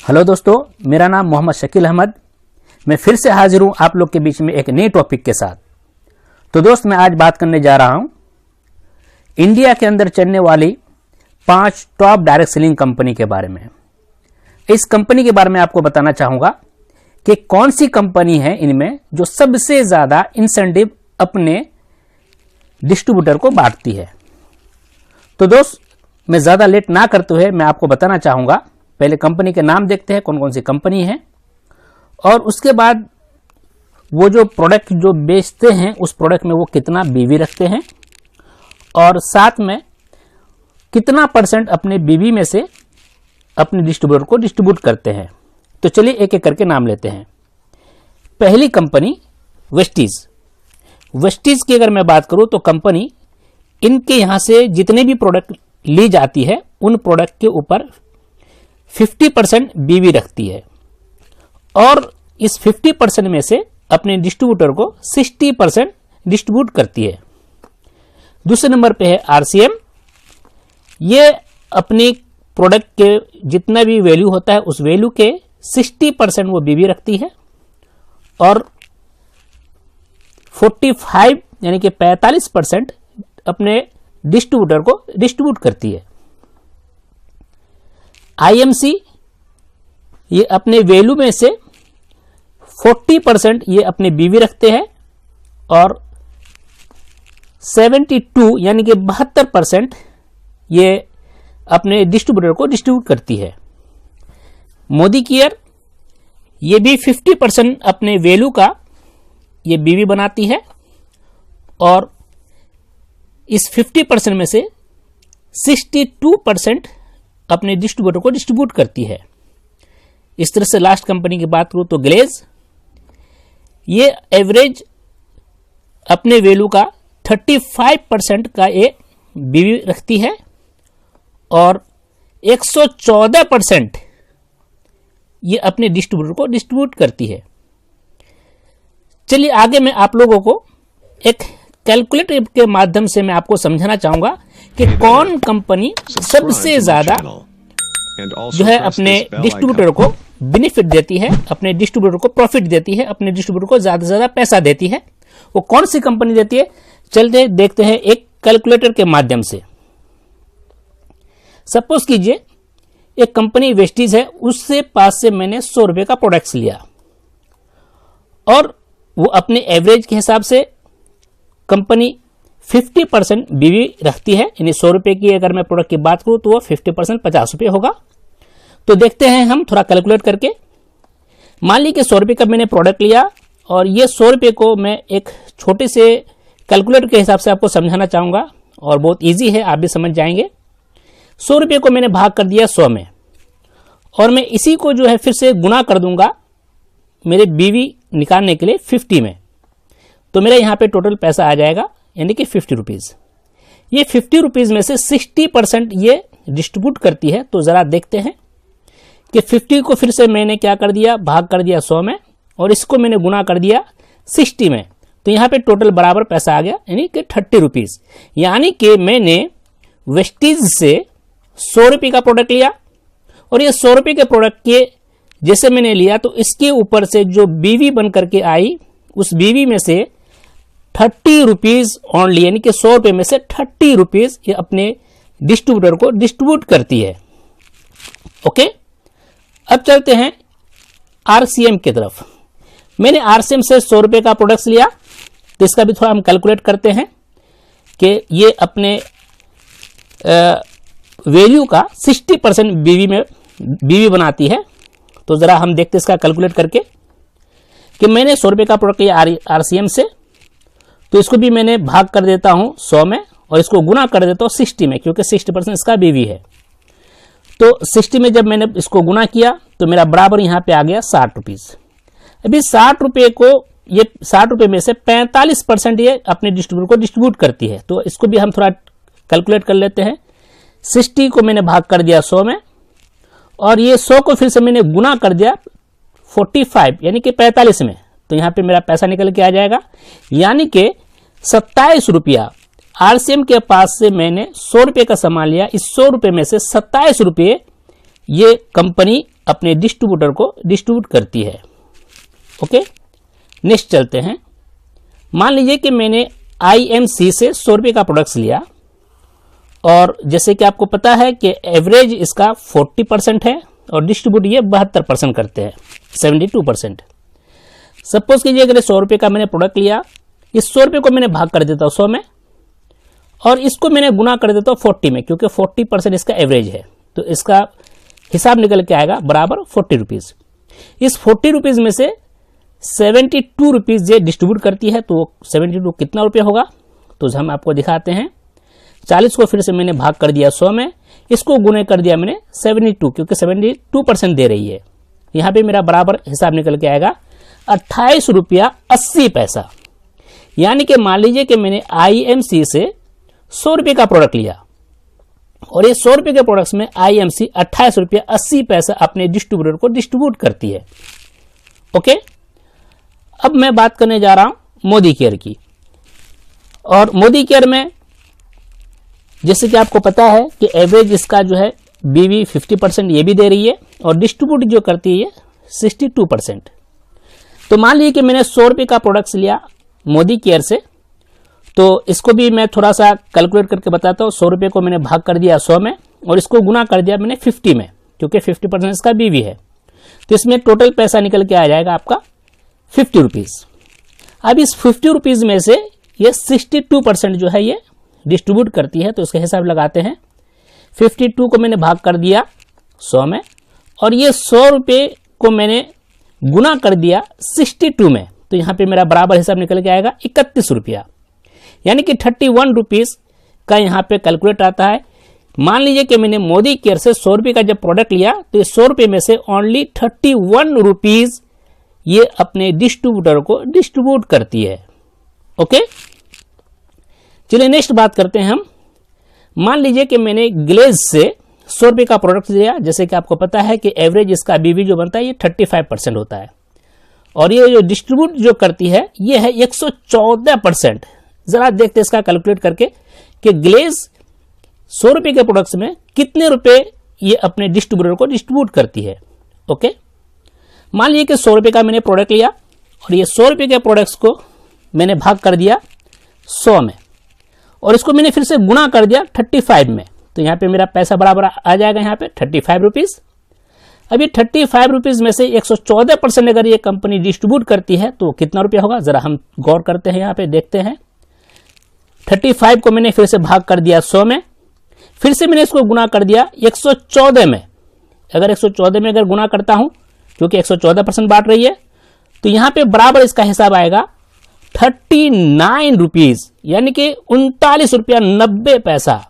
Hello दोस्तों, मेरा नाम मोहम्मद शकील अहमद। मैं फिर से हाजिर हूं आप लोग के बीच में एक नए टॉपिक के साथ। तो दोस्त, मैं आज बात करने जा रहा हूं इंडिया के अंदर चलने वाली 5 टॉप डायरेक्ट सेलिंग कंपनी के बारे में। इस कंपनी के बारे में आपको बताना चाहूंगा कि कौन सी कंपनी है इनमें जो सबसे ज्यादा इंसेंटिव अपने डिस्ट्रीब्यूटर को बांटती है। तो दोस्त, मैं ज्यादा लेट ना करते हुए मैं आपको बताना चाहूंगा। पहले कंपनी के नाम देखते हैं, कौन कौन सी कंपनी है, और उसके बाद वो जो प्रोडक्ट जो बेचते हैं उस प्रोडक्ट में वो कितना बीवी रखते हैं, और साथ में कितना % अपने बीवी में से अपने डिस्ट्रीब्यूटर को डिस्ट्रीब्यूट करते हैं। तो चलिए एक एक करके नाम लेते हैं। पहली कंपनी वेस्टीज। वेस्टीज की अगर मैं बात करूं तो कंपनी इनके यहां से जितने भी प्रोडक्ट ली जाती है उन प्रोडक्ट के ऊपर 50% बीवी रखती है, और इस 50% में से अपने डिस्ट्रीब्यूटर को 60% डिस्ट्रीब्यूट करती है। दूसरे नंबर पे है आरसीएम। ये अपनी प्रोडक्ट के जितना भी वैल्यू होता है उस वैल्यू के 60% वो बीवी रखती है, और 45 यानी कि 45% अपने डिस्ट्रीब्यूटर को डिस्ट्रीब्यूट करती है। आईएमसी, ये अपने वैल्यू में से 40% ये अपने बीवी रखते हैं, और 72 यानी कि 72% ये अपने डिस्ट्रीब्यूटर को डिस्ट्रीब्यूट करती है। मोदी केयर, ये भी 50% अपने वैल्यू का ये बीवी बनाती है, और इस 50% में से 62% अपने डिस्ट्रीब्यूटर को डिस्ट्रीब्यूट करती है। इस तरह से लास्ट कंपनी की बात करूं तो ग्लेज, ये एवरेज अपने वैल्यू का 35% का ये बीवी रखती है, और 114% ये अपने डिस्ट्रीब्यूटर को डिस्ट्रीब्यूट करती है। चलिए आगे मैं आप लोगों को एक कैलकुलेटर के माध्यम से मैं आपको समझाना चाहूंगा कि कौन कंपनी सबसे ज्यादा जो है अपने डिस्ट्रीब्यूटर को बेनिफिट देती है, अपने डिस्ट्रीब्यूटर को प्रॉफिट देती है, अपने डिस्ट्रीब्यूटर को ज्यादा से ज्यादा पैसा देती है। वो कौन सी कंपनी देती है, चलते देखते हैं एक कैलकुलेटर के माध्यम से। सपोज कीजिए एक कंपनी वेस्टीज है, उससे पास से मैंने 100 रुपए का प्रोडक्ट्स लिया, और वो अपने एवरेज के हिसाब से कंपनी 50% बीवी रखती है, यानी 100 रुपए की अगर मैं प्रोडक्ट की बात करूं तो वो 50% 50 रुपए होगा। तो देखते हैं हम थोड़ा कैलकुलेट करके। मान ली कि 100 रुपए का मैंने प्रोडक्ट लिया, और ये 100 रुपए को मैं एक छोटे से कैलकुलेटर के हिसाब से आपको समझाना चाहूंगा, और बहुत ईजी है, आप भी समझ जाएंगे। 100 रुपए को मैंने भाग कर दिया 100 में, और मैं इसी को जो है फिर से गुना कर दूंगा मेरे बीवी निकालने के लिए 50 में। तो मेरा यहां पे टोटल पैसा आ जाएगा, यानी कि 50 रुपीज। ये 50 रुपीज में से 60% ये डिस्ट्रीब्यूट करती है। तो जरा देखते हैं कि 50 को फिर से मैंने क्या कर दिया, भाग कर दिया 100 में, और इसको मैंने गुना कर दिया 60 में। तो यहां पे टोटल बराबर पैसा आ गया, यानी कि 30 रुपीज। यानी कि मैंने वेस्टीज से 100 रुपये का प्रोडक्ट लिया, और ये 100 रुपये के प्रोडक्ट के जैसे मैंने लिया तो इसके ऊपर से जो बीवी बन करके आई, उस बीवी में से 30 रुपीज ओनली, यानी कि 100 रुपए में से 30 रुपीज ये अपने डिस्ट्रीब्यूटर को डिस्ट्रीब्यूट करती है। ओके, अब चलते हैं आरसीएम की तरफ। मैंने आरसीएम से 100 रुपए का प्रोडक्ट्स लिया, तो इसका भी थोड़ा हम कैलकुलेट करते हैं कि ये अपने वैल्यू का 60% बीवी बनाती है। तो जरा हम देखते हैं इसका कैलकुलेट करके कि मैंने 100 रुपए का प्रोडक्ट लिया आरसीएम से, तो इसको भी मैंने भाग कर देता हूं 100 में, और इसको गुना कर देता हूं 60 में, क्योंकि 60% इसका बीवी है। तो 60 में जब मैंने इसको गुना किया तो मेरा बराबर यहां पे आ गया 60 रुपीज। अभी 60 रुपए को, ये 60 रुपए में से 45% ये अपने डिस्ट्रीब्यूटर को डिस्ट्रीब्यूट करती है। तो इसको भी हम थोड़ा कैलकुलेट कर लेते हैं। 60 को मैंने भाग कर दिया 100 में, और ये 100 को फिर से मैंने गुना कर दिया 45 यानी कि 45 में। तो यहां पे मेरा पैसा निकल के आ जाएगा, यानी कि 27 रुपया आरसीएम के पास से मैंने 100 रुपए का सामान लिया, इस 100 रुपए में से 27 रुपए ये कंपनी अपने डिस्ट्रीब्यूटर को डिस्ट्रीब्यूट करती है। ओके, नेक्स्ट चलते हैं। मान लीजिए कि मैंने IMC से 100 रुपये का प्रोडक्ट्स लिया और जैसे कि आपको पता है कि एवरेज इसका 40% है और डिस्ट्रीब्यूट ये 72% करते हैं, 72%। सपोज कीजिए अगर 100 रुपये का मैंने प्रोडक्ट लिया, इस 100 रुपये को मैंने भाग कर देता हूँ 100 में और इसको मैंने गुना कर देता हूँ 40 में, क्योंकि 40% इसका एवरेज है, तो इसका हिसाब निकल के आएगा बराबर 40 रुपीज़। इस 40 रुपीज़ में से 72 रुपीज़ ये डिस्ट्रीब्यूट करती है, तो 72 कितना रुपये होगा, तो हम आपको दिखाते हैं। 40 को फिर से मैंने भाग कर दिया 100 में, इसको गुने कर दिया मैंने 72, क्योंकि 72% दे रही है। यहाँ पे मेरा बराबर हिसाब निकल के आएगा 28 रुपया 80 पैसा। यानी कि मान लीजिए कि मैंने IMC से 100 रुपये का प्रोडक्ट लिया और ये 100 रुपये के प्रोडक्ट्स में IMC 28 रुपया 80 पैसा अपने डिस्ट्रीब्यूटर को डिस्ट्रीब्यूट करती है। ओके, अब मैं बात करने जा रहा हूं मोदी केयर की। और मोदी केयर में जैसे कि आपको पता है कि एवरेज इसका जो है BV 50% ये भी दे रही है और डिस्ट्रीब्यूट जो करती है 62%। तो मान लीजिए कि मैंने 100 रुपये का प्रोडक्ट्स लिया मोदी केयर से, तो इसको भी मैं थोड़ा सा कैलकुलेट करके बताता हूँ। 100 रुपये को मैंने भाग कर दिया 100 में और इसको गुना कर दिया मैंने 50 में, क्योंकि 50% इसका BV है, तो इसमें टोटल पैसा निकल के आ जाएगा आपका 50 रुपीज़। अब इस 50 रुपीज़ में से ये 62% जो है ये डिस्ट्रीब्यूट करती है, तो इसका हिसाब लगाते हैं। 52 को मैंने भाग कर दिया 100 में और ये 100 रुपये को मैंने गुना कर दिया 62 में, तो यहाँ पे मेरा बराबर हिसाब निकल के आएगा 31 रुपया। यानी कि 31 रुपीज़ का यहाँ पे कैलकुलेट आता है। मान लीजिए कि मैंने मोदी केयर से 100 रुपये का जब प्रोडक्ट लिया, तो इस 100 रुपये में से ओनली 31 रुपीज़ ये अपने डिस्ट्रीब्यूटर को डिस्ट्रीब्यूट करती है। ओके, चलिए नेक्स्ट बात करते हैं हम। मान लीजिए कि मैंने ग्लेज से 100 रुपये का प्रोडक्ट लिया, जैसे कि आपको पता है कि एवरेज इसका BV जो बनता है ये 35% होता है और ये जो डिस्ट्रीब्यूट जो करती है ये है 114%। जरा देखते हैं इसका कैलकुलेट करके कि ग्लेज 100 रुपये के प्रोडक्ट्स में कितने रुपए ये अपने डिस्ट्रीब्यूटर को डिस्ट्रीब्यूट करती है। ओके, मान लीजिए कि 100 रुपये का मैंने प्रोडक्ट लिया और ये 100 रुपये के प्रोडक्ट्स को मैंने भाग कर दिया 100 में और इसको मैंने फिर से गुना कर दिया 35 में, तो यहाँ पे मेरा पैसा बराबर आ जाएगा यहाँ पे 35 रुपीज़। अब ये 35 रुपीज़ में से 114% अगर ये कंपनी डिस्ट्रीब्यूट करती है तो कितना रुपया होगा, जरा हम गौर करते हैं, यहाँ पे देखते हैं। 35 को मैंने फिर से भाग कर दिया 100 में, फिर से मैंने इसको गुना कर दिया 114 में। अगर 114 में अगर गुना करता हूं, क्योंकि 114% बांट रही है, तो यहां पे बराबर इसका हिसाब आएगा 39 रुपीज, यानी कि 39 रुपया 90 पैसा।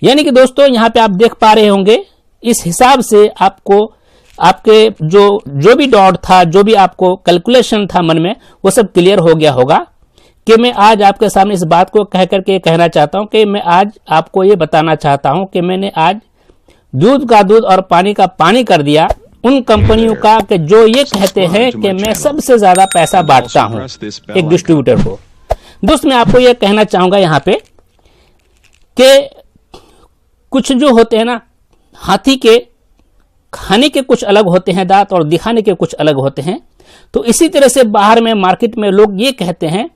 यानी कि दोस्तों यहां पे आप देख पा रहे होंगे, इस हिसाब से आपको आपके जो भी डॉट था, जो भी आपको कैलकुलेशन था मन में, वो सब क्लियर हो गया होगा कि मैं आज आपके सामने इस बात को कह करके कहना चाहता हूं कि मैं आज आपको ये बताना चाहता हूं कि मैंने आज दूध का दूध और पानी का पानी कर दिया उन कंपनियों का कि जो ये कहते हैं कि मैं सबसे ज्यादा पैसा बांटता हूं एक डिस्ट्रीब्यूटर को। दोस्त मैं आपको ये कहना चाहूंगा यहाँ पे कि कुछ जो होते हैं ना, हाथी के खाने के कुछ अलग होते हैं दांत और दिखाने के कुछ अलग होते हैं। तो इसी तरह से बाहर में मार्केट में लोग ये कहते हैं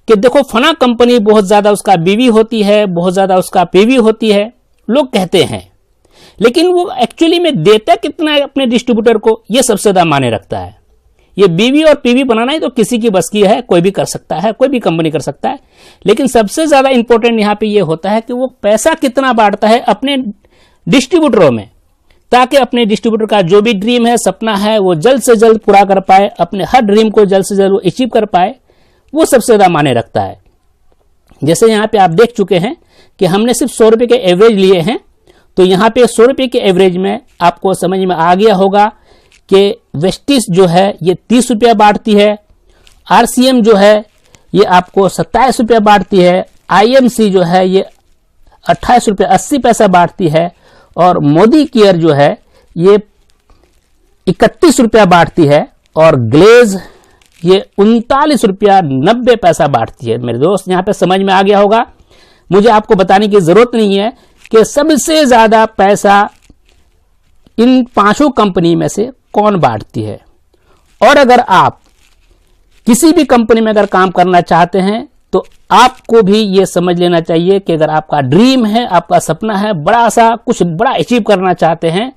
कि देखो फना कंपनी बहुत ज्यादा उसका बीवी होती है, बहुत ज्यादा उसका पीवी होती है, लोग कहते हैं, लेकिन वो एक्चुअली में देता कितना है अपने डिस्ट्रीब्यूटर को, ये सबसे ज्यादा मायने रखता है। ये बीवी और पीवी बनाना ही तो किसी की बस की है, कोई भी कर सकता है, कोई भी कंपनी कर सकता है, लेकिन सबसे ज्यादा इंपॉर्टेंट यहां पे ये होता है कि वो पैसा कितना बांटता है अपने डिस्ट्रीब्यूटरों में, ताकि अपने डिस्ट्रीब्यूटर का जो भी ड्रीम है, सपना है, वो जल्द से जल्द पूरा कर पाए, अपने हर ड्रीम को जल्द से जल्द वो अचीव कर पाए, वो सबसे ज्यादा मायने रखता है। जैसे यहाँ पे आप देख चुके हैं कि हमने सिर्फ 100 रुपए के एवरेज लिए हैं, तो यहाँ पे 100 रुपए के एवरेज में आपको समझ में आ गया होगा कि वेस्टिस जो है ये 30 रुपया बांटती है, आरसीएम जो है ये आपको 27 रुपया बांटती है, आईएमसी जो है ये 28 रुपया 80 पैसा बांटती है, और मोदी केयर जो है ये 31 रुपया बांटती है, और ग्लेज ये 39 रुपया 90 पैसा बांटती है। मेरे दोस्त यहाँ पे समझ में आ गया होगा, मुझे आपको बताने की जरूरत नहीं है कि सबसे ज्यादा पैसा इन पांचों कंपनी में से कौन बांटती है। और अगर आप किसी भी कंपनी में अगर काम करना चाहते हैं तो आपको भी ये समझ लेना चाहिए कि अगर आपका ड्रीम है, आपका सपना है, बड़ा सा कुछ बड़ा अचीव करना चाहते हैं,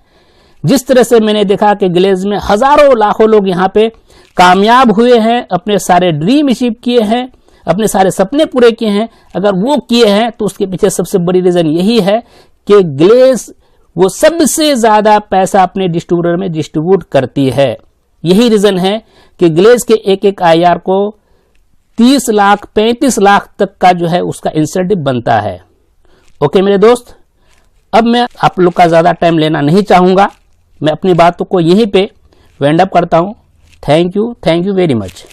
जिस तरह से मैंने देखा कि ग्लेज में हजारों लाखों लोग यहाँ पे कामयाब हुए हैं, अपने सारे ड्रीम अचीव किए हैं, अपने सारे सपने पूरे किए हैं, अगर वो किए हैं तो उसके पीछे सबसे बड़ी रीजन यही है कि ग्लेज वो सबसे ज्यादा पैसा अपने डिस्ट्रीब्यूटर में डिस्ट्रीब्यूट करती है। यही रीजन है कि ग्लेज के एक एक IR को 30 लाख 35 लाख तक का जो है उसका इंसेंटिव बनता है। ओके मेरे दोस्त, अब मैं आप लोग का ज्यादा टाइम लेना नहीं चाहूंगा, मैं अपनी बातों को यहीं पे वाइंड अप करता हूं। Thank you very much.